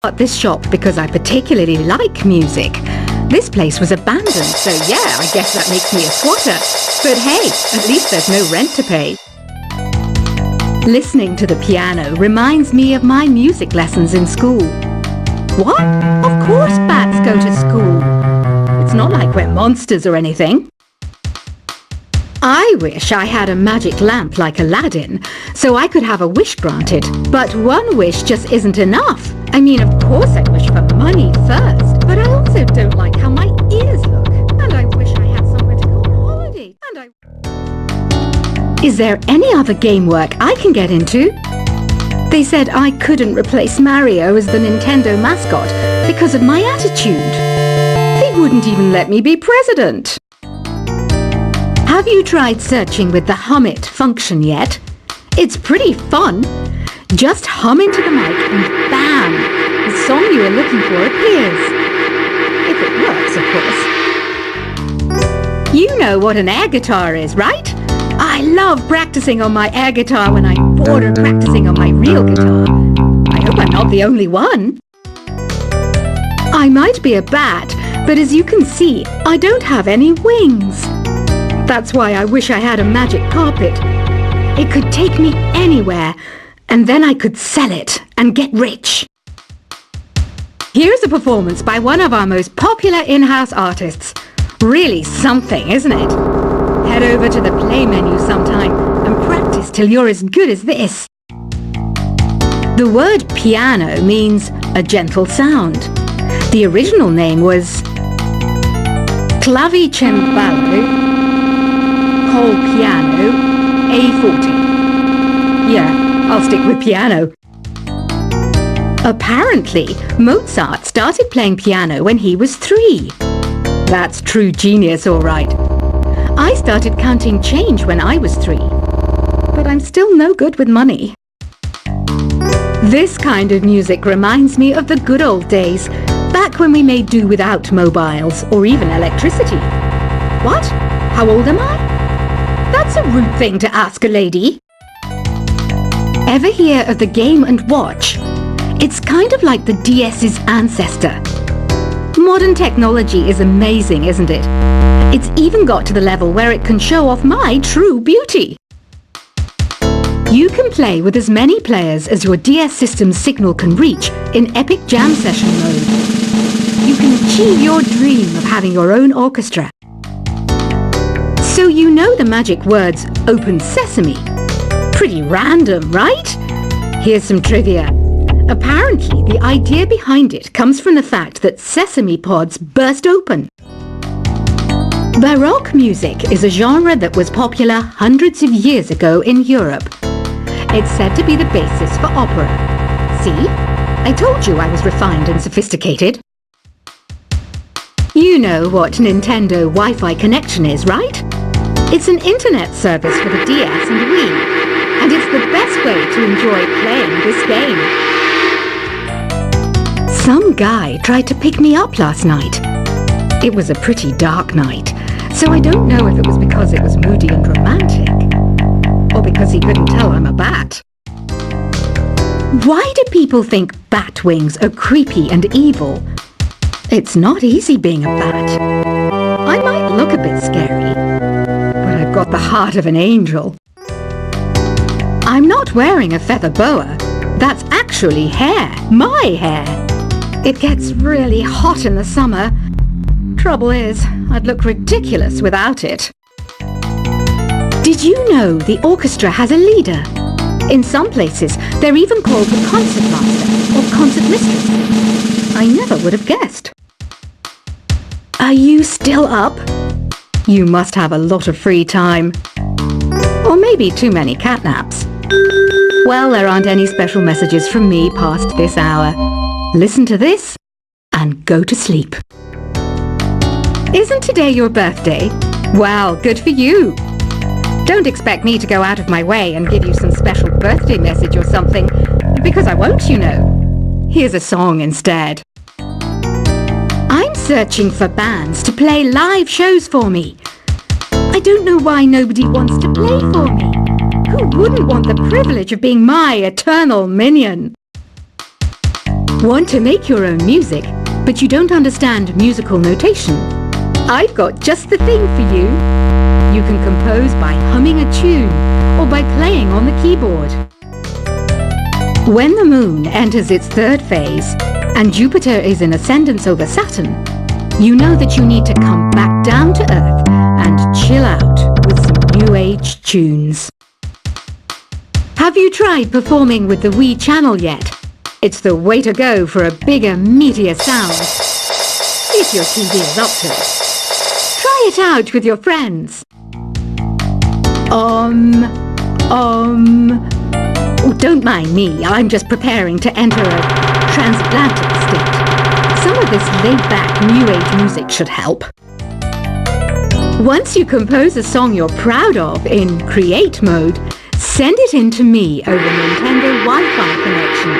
At this shop because I particularly like music. This place was abandoned, so yeah, I guess that makes me a squatter. But hey, at least there's no rent to pay. Listening to the piano reminds me of my music lessons in school. What? Of course bats go to school. It's not like we're monsters or anything. I wish I had a magic lamp like Aladdin, so I could have a wish granted. But one wish just isn't enough. I mean, of course I wish for money first, but I also don't like how my ears look. And I wish I had somewhere to go on holiday. Is there any other game work I can get into? They said I couldn't replace Mario as the Nintendo mascot because of my attitude. They wouldn't even let me be president. Have you tried searching with the Hum It function yet? It's pretty fun. Just hum into the mic and bam! The song you are looking for appears. If it works, of course. You know what an air guitar is, right? I love practicing on my air guitar when I'm bored of practicing on my real guitar. I hope I'm not the only one. I might be a bat, but as you can see, I don't have any wings. That's why I wish I had a magic carpet. It could take me anywhere, and then I could sell it and get rich. Here's a performance by one of our most popular in-house artists. Really something, isn't it? Head over to the play menu sometime and practice till you're as good as this. The word piano means a gentle sound. The original name was Clavicembalo col piano A forte. Yeah, I'll stick with piano. Apparently, Mozart started playing piano when he was 3. That's true genius, all right. I started counting change when I was 3, but I'm still no good with money. This kind of music reminds me of the good old days, back when we made do without mobiles or even electricity. What? How old am I? That's a rude thing to ask a lady. Ever hear of the Game & Watch? It's kind of like the DS's ancestor. Modern technology is amazing, isn't it? It's even got to the level where it can show off my true beauty. You can play with as many players as your DS system's signal can reach in Epic Jam Session mode. You can achieve your dream of having your own orchestra. So you know the magic words "Open Sesame." Pretty random, right? Here's some trivia. Apparently, the idea behind it comes from the fact that sesame pods burst open. Baroque music is a genre that was popular hundreds of years ago in Europe. It's said to be the basis for opera. See? I told you I was refined and sophisticated. You know what Nintendo Wi-Fi connection is, right? It's an internet service for the DS and Wii, and it's the best way to enjoy playing this game. Some guy tried to pick me up last night. It was a pretty dark night, so I don't know if it was because it was moody and romantic, or because he couldn't tell I'm a bat. Why do people think bat wings are creepy and evil? It's not easy being a bat. I might look a bit scary, but I've got the heart of an angel. I'm not wearing a feather boa. That's actually hair, my hair. It gets really hot in the summer. Trouble is, I'd look ridiculous without it. Did you know the orchestra has a leader? In some places, they're even called the concert master or concert mistress. I never would have guessed. Are you still up? You must have a lot of free time. Or maybe too many catnaps. Well, there aren't any special messages from me past this hour. Listen to this and go to sleep. Isn't today your birthday? Well, good for you. Don't expect me to go out of my way and give you some special birthday message or something, because I won't, you know. Here's a song instead. I'm searching for bands to play live shows for me. I don't know why nobody wants to play for me. Who wouldn't want the privilege of being my eternal minion? Want to make your own music, but you don't understand musical notation? I've got just the thing for you. You can compose by humming a tune or by playing on the keyboard. When the moon enters its third phase and Jupiter is in ascendance over Saturn, you know that you need to come back down to Earth and chill out with some new age tunes. Have you tried performing with the Wii channel yet? It's the way to go for a bigger, meatier sound. If your TV is up to it. Try it out with your friends. Oh, don't mind me, I'm just preparing to enter a transatlantic state. Some of this laid-back New Age music should help. Once you compose a song you're proud of in Create mode, send it in to me over Nintendo Wi-Fi connection.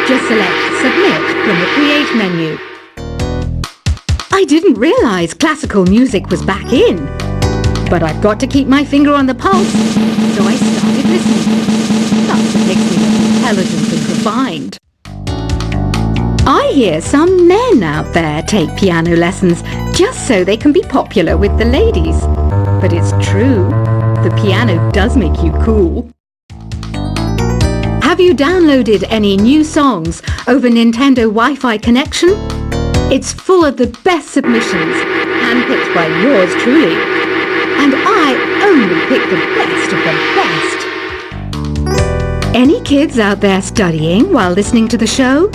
Just select Submit from the Create menu. I didn't realize classical music was back in, but I've got to keep my finger on the pulse, so I started listening. That's what makes me look intelligent and refined. I hear some men out there take piano lessons just so they can be popular with the ladies. But it's true, the piano does make you cool. Have you downloaded any new songs over Nintendo Wi-Fi connection? It's full of the best submissions, handpicked by yours truly. And I only pick the best of the best. Any kids out there studying while listening to the show?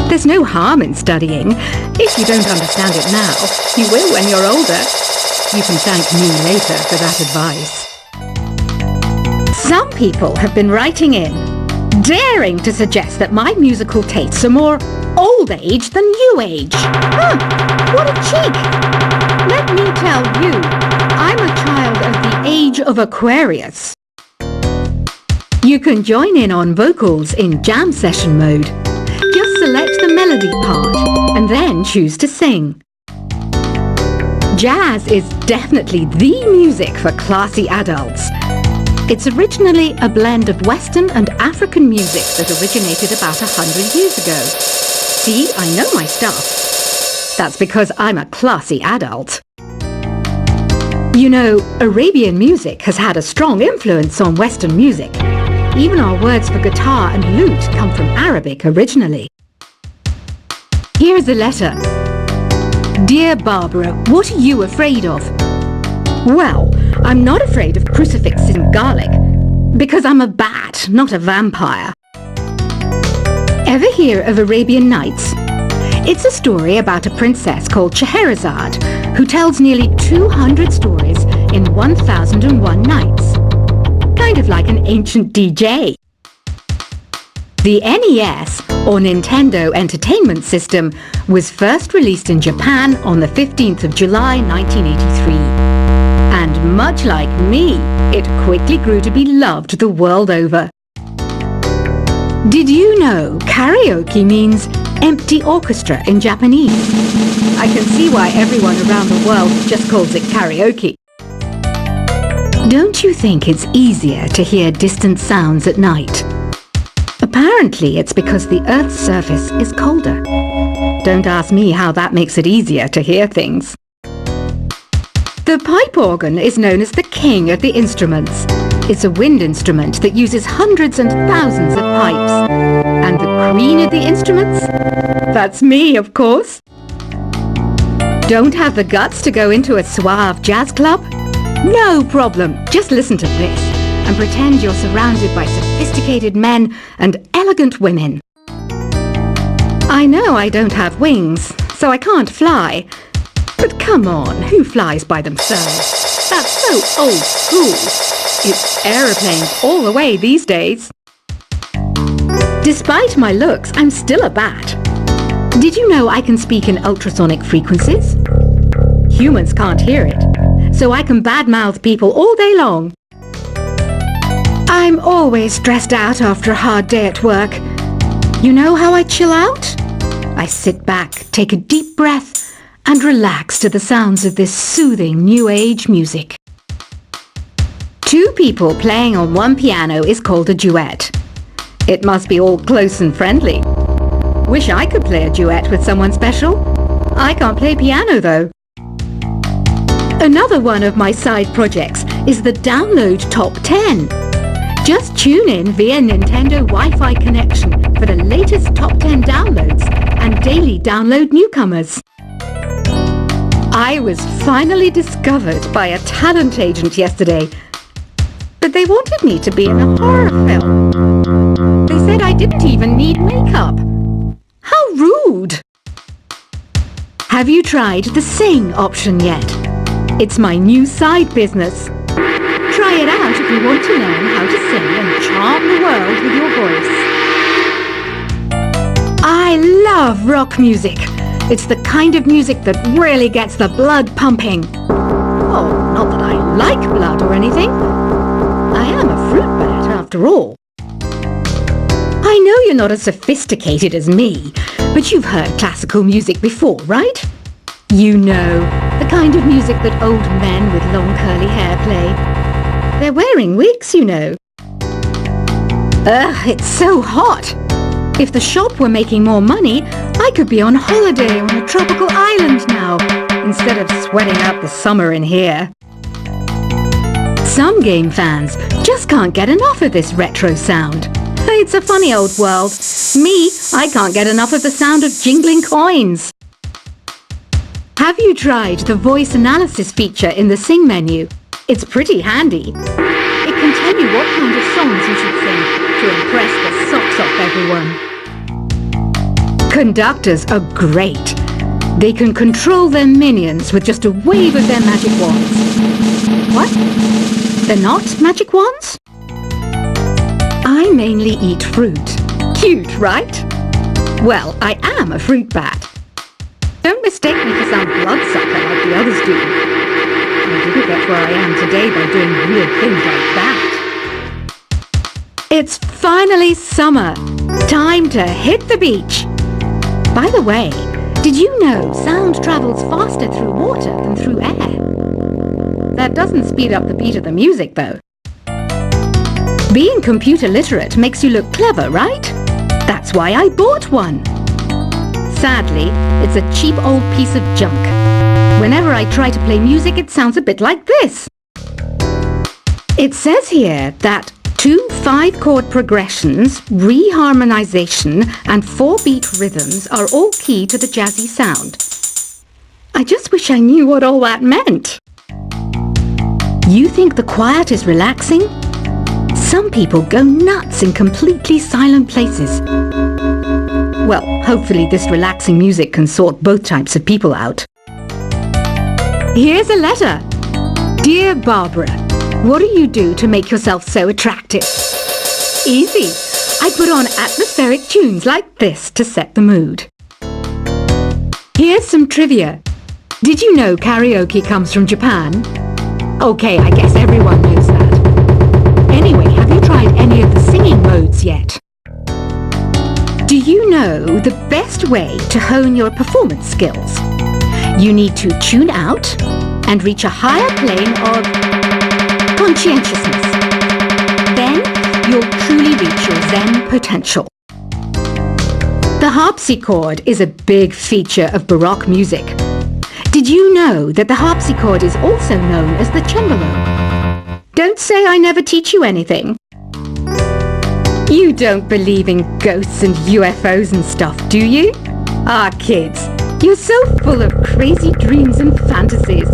There's no harm in studying. If you don't understand it now, you will when you're older. You can thank me later for that advice. Some people have been writing in, daring to suggest that my musical tastes are more old age than new age. Huh, what a cheek! Let me tell you, I'm a child of the age of Aquarius. You can join in on vocals in jam session mode. Just select the melody part and then choose to sing. Jazz is definitely the music for classy adults. It's originally a blend of Western and African music that originated about 100 years ago. See, I know my stuff. That's because I'm a classy adult. You know, Arabian music has had a strong influence on Western music. Even our words for guitar and lute come from Arabic originally. Here's a letter. Dear Barbara, what are you afraid of? Well, I'm not afraid of crucifixes and garlic, because I'm a bat, not a vampire. Ever hear of Arabian Nights? It's a story about a princess called Scheherazade, who tells nearly 200 stories in 1001 nights. Kind of like an ancient DJ. The NES, or Nintendo Entertainment System, was first released in Japan on the 15th of July 1983. And much like me, it quickly grew to be loved the world over. Did you know karaoke means empty orchestra in Japanese? I can see why everyone around the world just calls it karaoke. Don't you think it's easier to hear distant sounds at night? Apparently it's because the Earth's surface is colder. Don't ask me how that makes it easier to hear things. The pipe organ is known as the king of the instruments. It's a wind instrument that uses hundreds and thousands of pipes. And the queen of the instruments? That's me, of course. Don't have the guts to go into a suave jazz club? No problem. Just listen to this and pretend you're surrounded by sophisticated men and elegant women. I know I don't have wings, so I can't fly. But come on, who flies by themselves? That's so old school. It's aeroplanes all the way these days. Despite my looks, I'm still a bat. Did you know I can speak in ultrasonic frequencies? Humans can't hear it, so I can badmouth people all day long. I'm always stressed out after a hard day at work. You know how I chill out? I sit back, take a deep breath, and relax to the sounds of this soothing new age music. Two people playing on one piano is called a duet. It must be all close and friendly. Wish I could play a duet with someone special. I can't play piano though. Another one of my side projects is the Download Top 10. Just tune in via Nintendo Wi-Fi connection for the latest Top 10 downloads and daily download newcomers. I was finally discovered by a talent agent yesterday, but they wanted me to be in a horror film. They said I didn't even need makeup. How rude! Have you tried the Sing option yet? It's my new side business. Try it out if you want to learn how to sing and charm the world with your voice. I love rock music. It's the kind of music that really gets the blood pumping. Oh, not that I like blood or anything. I am a fruit bat after all. I know you're not as sophisticated as me, but you've heard classical music before, right? You know, the kind of music that old men with long curly hair play. They're wearing wigs, you know. Ugh, it's so hot. If the shop were making more money, I could be on holiday on a tropical island now, instead of sweating out the summer in here. Some game fans just can't get enough of this retro sound. It's a funny old world. Me, I can't get enough of the sound of jingling coins. Have you tried the voice analysis feature in the Sing menu? It's pretty handy. It can tell you what kind of songs you should sing to impress the socks off everyone. Conductors are great. They can control their minions with just a wave of their magic wands. What? They're not magic wands? I mainly eat fruit. Cute, right? Well, I am a fruit bat. Don't mistake me for some bloodsucker like the others do. I didn't get where I am today by doing weird things like that. It's finally summer. Time to hit the beach. By the way, did you know sound travels faster through water than through air? That doesn't speed up the beat of the music, though. Being computer literate makes you look clever, right? That's why I bought one. Sadly, it's a cheap old piece of junk. Whenever I try to play music, it sounds a bit like this. It says here that 2 5-chord progressions, reharmonization, and 4-beat rhythms are all key to the jazzy sound. I just wish I knew what all that meant. You think the quiet is relaxing? Some people go nuts in completely silent places. Well, hopefully this relaxing music can sort both types of people out. Here's a letter. Dear Barbara, what do you do to make yourself so attractive? Easy. I put on atmospheric tunes like this to set the mood. Here's some trivia. Did you know karaoke comes from Japan? Okay, I guess everyone knows that. Anyway, have you tried any of the singing modes yet? Do you know the best way to hone your performance skills? You need to tune out and reach a higher plane of conscientiousness. Then you'll truly reach your Zen potential. The harpsichord is a big feature of Baroque music. Did you know that the harpsichord is also known as the cembalo? Don't say I never teach you anything. You don't believe in ghosts and UFOs and stuff, do you? Ah, kids, you're so full of crazy dreams and fantasies.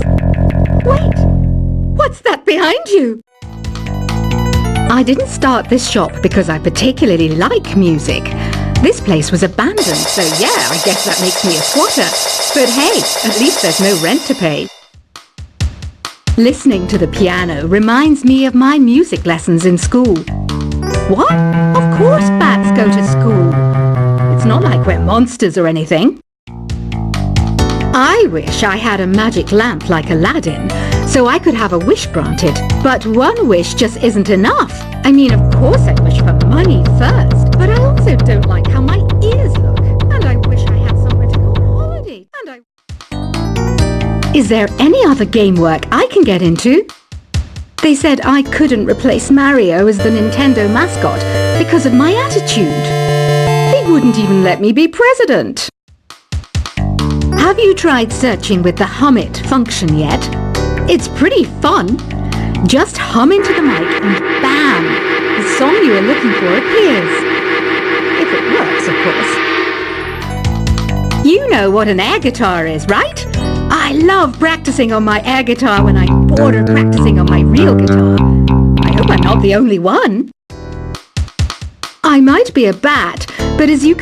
Wait, what's that behind you? I didn't start this shop because I particularly like music. This place was abandoned, so yeah, I guess that makes me a squatter. But hey, at least there's no rent to pay. Listening to the piano reminds me of my music lessons in school. What? Of course bats go to school. It's not like we're monsters or anything. I wish I had a magic lamp like Aladdin, so I could have a wish granted. But one wish just isn't enough. I mean, of course I wish for money first, but I also don't like how my ears look. And I wish I had somewhere to go on holiday. Is there any other game work I can get into? They said I couldn't replace Mario as the Nintendo mascot because of my attitude. They wouldn't wouldn't even let me be president. Have you tried searching with the Hum It function yet? It's pretty fun. Just hum into the mic and bam! The song you are looking for appears. If it works, of course. You know what an air guitar is, right? I love practicing on my air guitar when I'm bored of practicing on my real guitar. I hope I'm not the only one. I might be a bat, but as you can